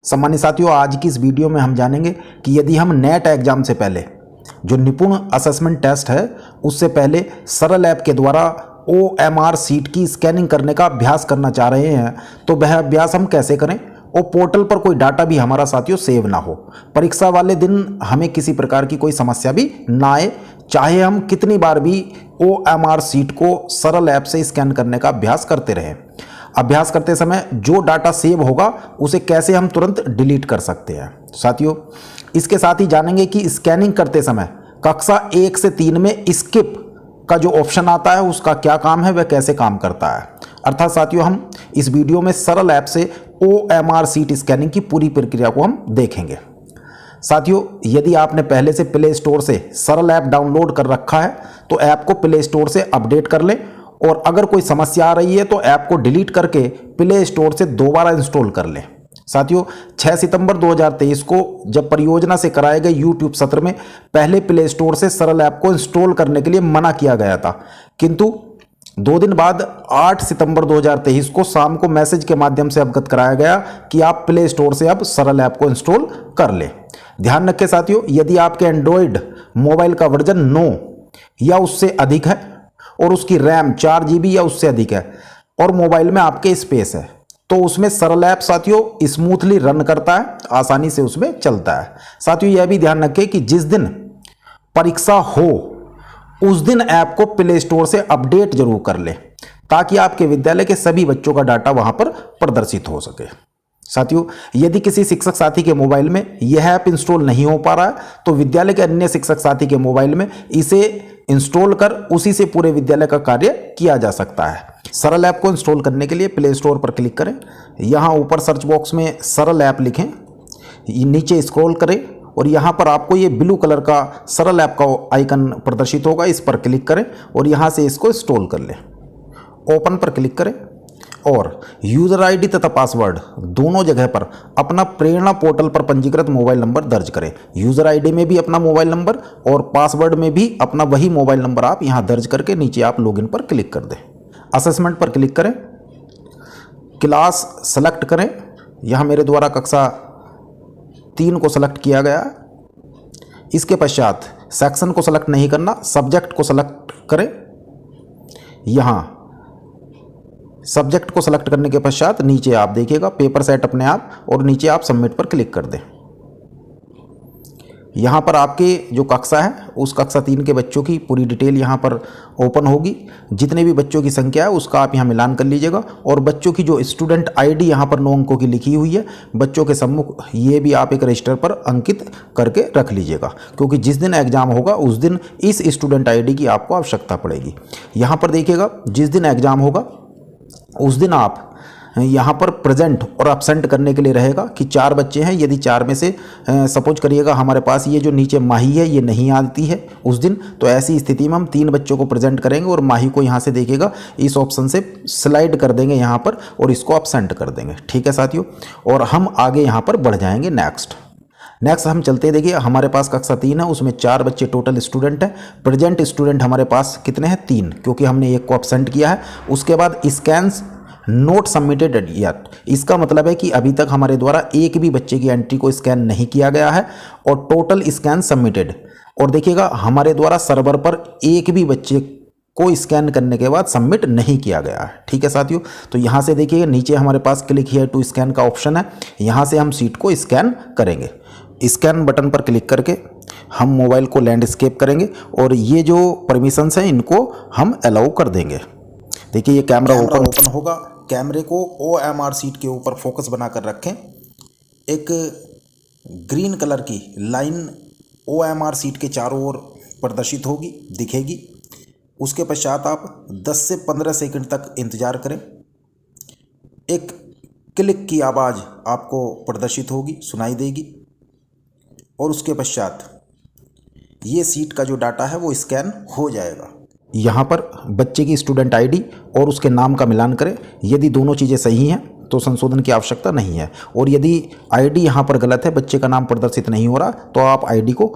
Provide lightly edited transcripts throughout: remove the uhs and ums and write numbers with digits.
सम्मानित साथियों, आज की इस वीडियो में हम जानेंगे कि यदि हम नेट एग्जाम से पहले जो निपुण असेसमेंट टेस्ट है उससे पहले सरल ऐप के द्वारा OMR सीट की स्कैनिंग करने का अभ्यास करना चाह रहे हैं तो वह अभ्यास हम कैसे करें और पोर्टल पर कोई डाटा भी हमारा साथियों सेव ना हो, परीक्षा वाले दिन हमें किसी प्रकार की कोई समस्या भी ना आए, चाहे हम कितनी बार भी OMR सीट को सरल ऐप से स्कैन करने का अभ्यास करते रहें। अभ्यास करते समय जो डाटा सेव होगा उसे कैसे हम तुरंत डिलीट कर सकते हैं। साथियों, इसके साथ ही जानेंगे कि स्कैनिंग करते समय कक्षा 1 से 3 में स्किप का जो ऑप्शन आता है उसका क्या काम है, वह कैसे काम करता है। अर्थात साथियों, हम इस वीडियो में सरल ऐप से OMR सीट स्कैनिंग की पूरी प्रक्रिया को हम देखेंगे। साथियों, यदि आपने पहले से प्ले स्टोर से सरल ऐप डाउनलोड कर रखा है तो ऐप को प्ले स्टोर से अपडेट कर लें और अगर कोई समस्या आ रही है तो ऐप को डिलीट करके प्ले स्टोर से दोबारा इंस्टॉल कर लें। साथियों, 6 सितंबर 2023 को जब परियोजना से कराए गए YouTube सत्र में पहले प्ले स्टोर से सरल ऐप को इंस्टॉल करने के लिए मना किया गया था, किंतु 2 दिन बाद 8 सितंबर 2023 को शाम को मैसेज के माध्यम से अवगत कराया गया कि आप प्ले स्टोर से अब सरल ऐप को इंस्टॉल कर लें। ध्यान रखें साथियों, यदि आपके एंड्रॉयड मोबाइल का वर्जन 9 या उससे अधिक है और उसकी रैम 4 GB या उससे अधिक है और मोबाइल में आपके स्पेस है तो उसमें सरल ऐप साथियों स्मूथली रन करता है, आसानी से उसमें चलता है। साथियों, यह भी ध्यान रखें कि जिस दिन परीक्षा हो उस दिन ऐप को प्ले स्टोर से अपडेट जरूर कर ले ताकि आपके विद्यालय के सभी बच्चों का डाटा वहां पर प्रदर्शित हो सके। साथियों, यदि किसी शिक्षक साथी के मोबाइल में यह ऐप इंस्टॉल नहीं हो पा रहा है तो विद्यालय के अन्य शिक्षक साथी के मोबाइल में इसे इंस्टॉल कर उसी से पूरे विद्यालय का कार्य किया जा सकता है। सरल ऐप को इंस्टॉल करने के लिए प्ले स्टोर पर क्लिक करें, यहाँ ऊपर सर्च बॉक्स में सरल ऐप लिखें, नीचे स्क्रॉल करें और यहाँ पर आपको ये ब्लू कलर का सरल ऐप का आइकन प्रदर्शित होगा, इस पर क्लिक करें और यहाँ से इसको इंस्टॉल कर लें। ओपन पर क्लिक करें और यूजर आईडी तथा पासवर्ड दोनों जगह पर अपना प्रेरणा पोर्टल पर पंजीकृत मोबाइल नंबर दर्ज करें। यूजर आईडी में भी अपना मोबाइल नंबर और पासवर्ड में भी अपना वही मोबाइल नंबर आप यहां दर्ज करके नीचे आप लॉगिन पर क्लिक कर दें। असेसमेंट पर क्लिक करें, क्लास सेलेक्ट करें, यहां मेरे द्वारा कक्षा 3 को सेलेक्ट किया गया। इसके पश्चात सेक्शन को सेलेक्ट नहीं करना, सब्जेक्ट को सेलेक्ट करें। यहां सब्जेक्ट को सेलेक्ट करने के पश्चात नीचे आप देखिएगा पेपर सेट अपने आप और नीचे आप सबमिट पर क्लिक कर दें। यहाँ पर आपके जो कक्षा है उस कक्षा 3 के बच्चों की पूरी डिटेल यहाँ पर ओपन होगी। जितने भी बच्चों की संख्या है उसका आप यहाँ मिलान कर लीजिएगा और बच्चों की जो स्टूडेंट आईडी यहाँ पर 9 अंकों की लिखी हुई है बच्चों के सम्मुख, ये भी आप एक रजिस्टर पर अंकित करके रख लीजिएगा क्योंकि जिस दिन एग्जाम होगा उस दिन इस स्टूडेंट आईडी की आपको आवश्यकता पड़ेगी। यहाँ पर देखिएगा, जिस दिन एग्जाम होगा उस दिन आप यहाँ पर प्रेजेंट और एब्सेंट करने के लिए रहेगा कि 4 बच्चे हैं, यदि 4 में से सपोज करिएगा हमारे पास ये जो नीचे माही है ये नहीं आती है उस दिन, तो ऐसी स्थिति में हम 3 बच्चों को प्रेजेंट करेंगे और माही को यहाँ से देखिएगा इस ऑप्शन से स्लाइड कर देंगे यहाँ पर और इसको एब्सेंट कर देंगे। ठीक है साथियों, और हम आगे यहाँ पर बढ़ जाएंगे। नेक्स्ट हम चलते, देखिए हमारे पास कक्षा 3 है, उसमें 4 बच्चे टोटल स्टूडेंट हैं। प्रेजेंट स्टूडेंट हमारे पास कितने हैं? 3, क्योंकि हमने एक को एब्सेंट किया है। उसके बाद स्कैन्स नोट सबमिटेड येट, इसका मतलब है कि अभी तक हमारे द्वारा एक भी बच्चे की एंट्री को स्कैन नहीं किया गया है और टोटल स्कैन सबमिटेड। और देखिएगा हमारे द्वारा सर्वर पर एक भी बच्चे को स्कैन करने के बाद सबमिट नहीं किया गया है। ठीक है साथियों, तो यहाँ से देखिएगा नीचे हमारे पास क्लिक हियर टू स्कैन का ऑप्शन है, यहाँ से हम सीट को स्कैन करेंगे। स्कैन बटन पर क्लिक करके हम मोबाइल को लैंडस्केप करेंगे और ये जो परमिशंस हैं इनको हम अलाउ कर देंगे। देखिए ये कैमरा ओपन होगा, कैमरे को OMR सीट के ऊपर फोकस बनाकर रखें। एक ग्रीन कलर की लाइन OMR सीट के चारों ओर प्रदर्शित होगी, दिखेगी। उसके पश्चात आप 10 से 15 सेकंड तक इंतज़ार करें। एक क्लिक की आवाज़ आपको प्रदर्शित होगी, सुनाई देगी और उसके पश्चात ये सीट का जो डाटा है वो स्कैन हो जाएगा। यहाँ पर बच्चे की स्टूडेंट आईडी और उसके नाम का मिलान करें। यदि दोनों चीज़ें सही हैं तो संशोधन की आवश्यकता नहीं है। और यदि आईडी यहाँ पर गलत है, बच्चे का नाम प्रदर्शित नहीं हो रहा, तो आप आईडी को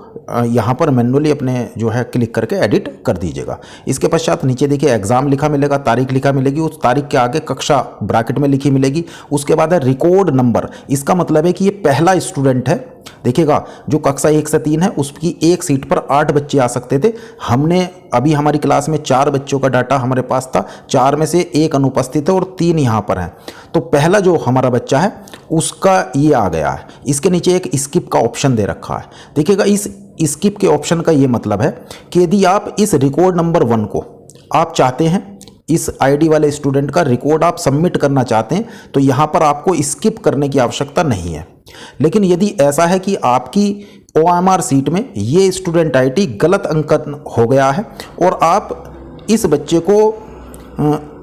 यहाँ पर मैन्युअली अपने जो है क्लिक करके एडिट कर दीजिएगा। इसके पश्चात नीचे देखिए एग्जाम लिखा मिलेगा, तारीख लिखा मिलेगी, उस तारीख के आगे कक्षा ब्रैकेट में लिखी मिलेगी। उसके बाद है रिकॉर्ड नंबर, इसका मतलब है कि ये पहला स्टूडेंट है। देखिएगा जो कक्षा 1 से 3 है उसकी एक सीट पर 8 बच्चे आ सकते थे। हमने अभी हमारी क्लास में 4 बच्चों का डाटा हमारे पास था, 4 में से 1 अनुपस्थित है और 3 यहाँ पर हैं। तो पहला जो हमारा बच्चा है उसका ये आ गया है। इसके नीचे एक स्किप का ऑप्शन दे रखा है। देखिएगा इस स्किप के ऑप्शन का ये मतलब है कि यदि आप इस रिकॉर्ड नंबर 1 को आप चाहते हैं, इस आईडी वाले स्टूडेंट का रिकॉर्ड आप सबमिट करना चाहते हैं, तो यहाँ पर आपको स्किप करने की आवश्यकता नहीं है। लेकिन यदि ऐसा है कि आपकी OMR सीट में ये स्टूडेंट आईडी गलत अंकन हो गया है और आप इस बच्चे को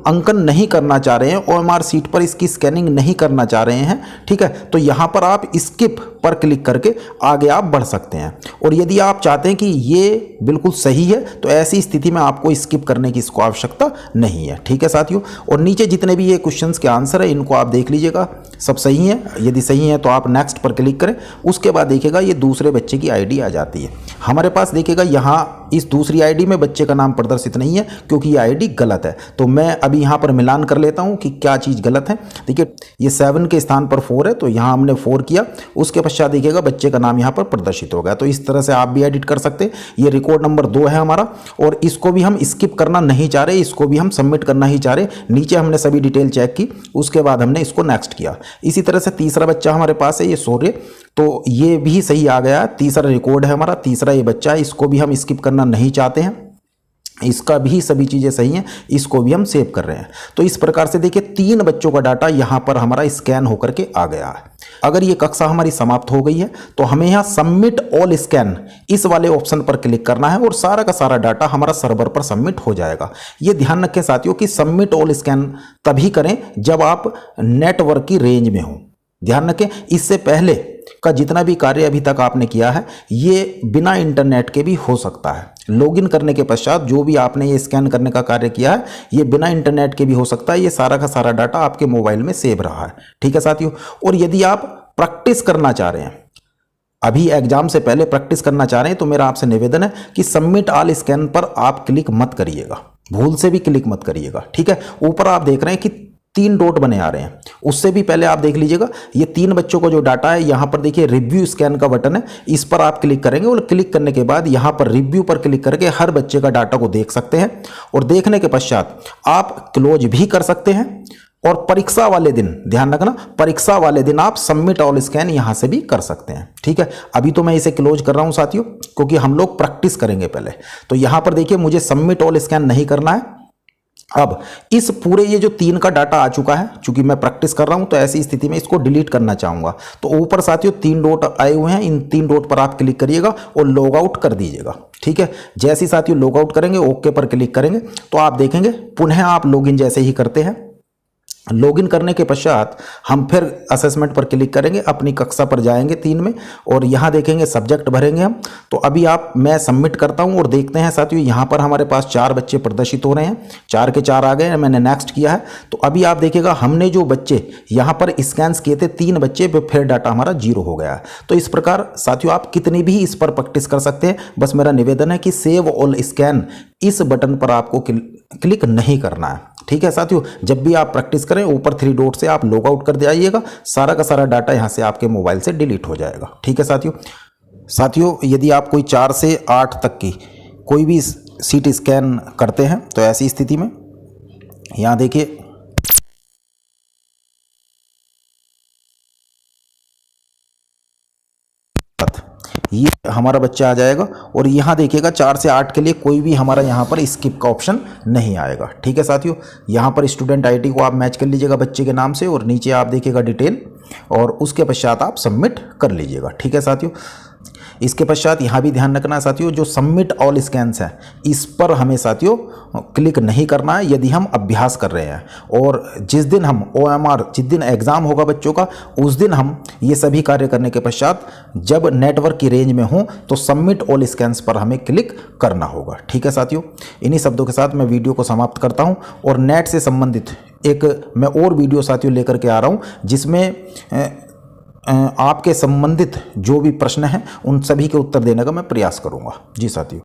अंकन नहीं करना चाह रहे हैं, OMR सीट पर इसकी स्कैनिंग नहीं करना चाह रहे हैं, ठीक है, तो यहाँ पर आप स्किप पर क्लिक करके आगे आप बढ़ सकते हैं। और यदि आप चाहते हैं कि ये बिल्कुल सही है तो ऐसी स्थिति में आपको स्किप करने की इसको आवश्यकता नहीं है, ठीक है साथियों। और नीचे जितने भी ये क्वेश्चंस के आंसर है इनको आप देख लीजिएगा, सब सही है। यदि सही है तो आप नेक्स्ट पर क्लिक करें। उसके बाद देखिएगा ये दूसरे बच्चे की आईडी आ जाती है हमारे पास। देखिएगा यहाँ इस दूसरी आईडी में बच्चे का नाम प्रदर्शित नहीं है क्योंकि ये आईडी गलत है। तो मैं अभी यहाँ पर मिलान कर लेता हूँ कि क्या चीज़ गलत है। देखिए ये 7 के स्थान पर 4 है, तो यहाँ हमने 4 किया। उसके पश्चात देखिएगा बच्चे का नाम यहाँ पर प्रदर्शित हो गया। तो इस तरह से आप भी एडिट कर सकते हैं। ये रिकॉर्ड नंबर 2 है हमारा और इसको भी हम स्किप करना नहीं चाह रहे, इसको भी हम सबमिट करना ही चाह रहे। नीचे हमने सभी डिटेल चेक की, उसके बाद हमने इसको नेक्स्ट किया। इसी तरह से तीसरा बच्चा हमारे पास है, ये सूर्य, तो ये भी सही आ गया। तीसरा रिकॉर्ड है हमारा, तीसरा ये बच्चा है, इसको भी हम स्किप करना नहीं चाहते हैं, इसका भी सभी चीज़ें सही हैं, इसको भी हम सेव कर रहे हैं। तो इस प्रकार से देखिए 3 बच्चों का डाटा यहाँ पर हमारा स्कैन होकर के आ गया है। अगर ये कक्षा हमारी समाप्त हो गई है तो हमें यहाँ सबमिट ऑल स्कैन इस वाले ऑप्शन पर क्लिक करना है और सारा का सारा डाटा हमारा सर्वर पर सबमिट हो जाएगा। ये ध्यान रखें साथियों कि सबमिट ऑल स्कैन तभी करें जब आप नेटवर्क की रेंज में हो। ध्यान रखें इससे पहले का जितना भी कार्य अभी तक आपने किया है ये बिना इंटरनेट के भी हो सकता है। लॉगिन करने के पश्चात जो भी आपने ये स्कैन करने का कार्य किया है ये बिना इंटरनेट के भी हो सकता है। ये सारा का सारा डाटा आपके मोबाइल में सेव रहा है, ठीक है साथियों। और यदि आप प्रैक्टिस करना चाह रहे हैं, अभी एग्जाम से पहले प्रैक्टिस करना चाह रहे हैं, तो मेरा आपसे निवेदन है कि सबमिट ऑल स्कैन पर आप क्लिक मत करिएगा, भूल से भी क्लिक मत करिएगा, ठीक है। ऊपर आप देख रहे हैं कि 3 डॉट बने आ रहे हैं, उससे भी पहले आप देख लीजिएगा ये 3 बच्चों का जो डाटा है यहाँ पर देखिए रिव्यू स्कैन का बटन है, इस पर आप क्लिक करेंगे और क्लिक करने के बाद यहाँ पर रिव्यू पर क्लिक करके हर बच्चे का डाटा को देख सकते हैं। और देखने के पश्चात आप क्लोज भी कर सकते हैं। और परीक्षा वाले दिन ध्यान रखना, परीक्षा वाले दिन आप सबमिट ऑल स्कैन यहां से भी कर सकते हैं, ठीक है। अभी तो मैं इसे क्लोज कर रहा हूं साथियों क्योंकि हम लोग प्रैक्टिस करेंगे पहले। तो यहां पर देखिए मुझे सबमिट ऑल स्कैन नहीं करना है। अब इस पूरे ये जो 3 का डाटा आ चुका है, चूंकि मैं प्रैक्टिस कर रहा हूं तो ऐसी स्थिति में इसको डिलीट करना चाहूंगा। तो ऊपर साथियों 3 डॉट आए हुए हैं, इन 3 डॉट पर आप क्लिक करिएगा और लॉग आउट कर दीजिएगा, ठीक है। जैसे ही साथियों लॉग आउट करेंगे, ओके पर क्लिक करेंगे तो आप देखेंगे पुनः आप लॉगिन जैसे ही करते हैं। लॉगिन करने के पश्चात हम फिर असेसमेंट पर क्लिक करेंगे, अपनी कक्षा पर जाएंगे 3 में और यहाँ देखेंगे सब्जेक्ट भरेंगे हम। तो अभी मैं सबमिट करता हूँ और देखते हैं साथियों यहाँ पर हमारे पास 4 बच्चे प्रदर्शित हो रहे हैं, 4 के 4 आ गए हैं। मैंने नेक्स्ट किया है तो अभी आप देखिएगा हमने जो बच्चे यहाँ पर स्कैन्स किए थे 3 बच्चे पे फिर डाटा हमारा 0 हो गया है। तो इस प्रकार साथियों आप कितनी भी इस पर प्रैक्टिस कर सकते हैं। बस मेरा निवेदन है कि सेव ऑल स्कैन इस बटन पर आपको क्लिक नहीं करना है, ठीक है साथियों। जब भी आप प्रैक्टिस करें ऊपर 3 डॉट से आप लॉग आउट कर जाइएगा, सारा का सारा डाटा यहां से आपके मोबाइल से डिलीट हो जाएगा, ठीक है साथियों। यदि आप कोई 4 से 8 तक की कोई भी सीट स्कैन करते हैं तो ऐसी स्थिति में यहां देखिए ये हमारा बच्चा आ जाएगा और यहाँ देखिएगा 4 से 8 के लिए कोई भी हमारा यहाँ पर स्किप का ऑप्शन नहीं आएगा, ठीक है साथियों। यहाँ पर स्टूडेंट आईडी को आप मैच कर लीजिएगा बच्चे के नाम से और नीचे आप देखिएगा डिटेल और उसके पश्चात आप सबमिट कर लीजिएगा, ठीक है साथियों। इसके पश्चात यहाँ भी ध्यान रखना है साथियों, जो सबमिट ऑल स्कैन्स हैं इस पर हमें साथियों क्लिक नहीं करना है यदि हम अभ्यास कर रहे हैं। और जिस दिन हम OMR जिस दिन एग्ज़ाम होगा बच्चों का उस दिन हम ये सभी कार्य करने के पश्चात जब नेटवर्क की रेंज में हो तो सबमिट ऑल स्कैन्स पर हमें क्लिक करना होगा, ठीक है साथियों। इन्हीं शब्दों के साथ मैं वीडियो को समाप्त करता हूँ और नेट से संबंधित एक मैं और वीडियो साथियों लेकर के आ रहा हूँ, जिसमें आपके संबंधित जो भी प्रश्न हैं उन सभी के उत्तर देने का मैं प्रयास करूँगा। जी साथियों।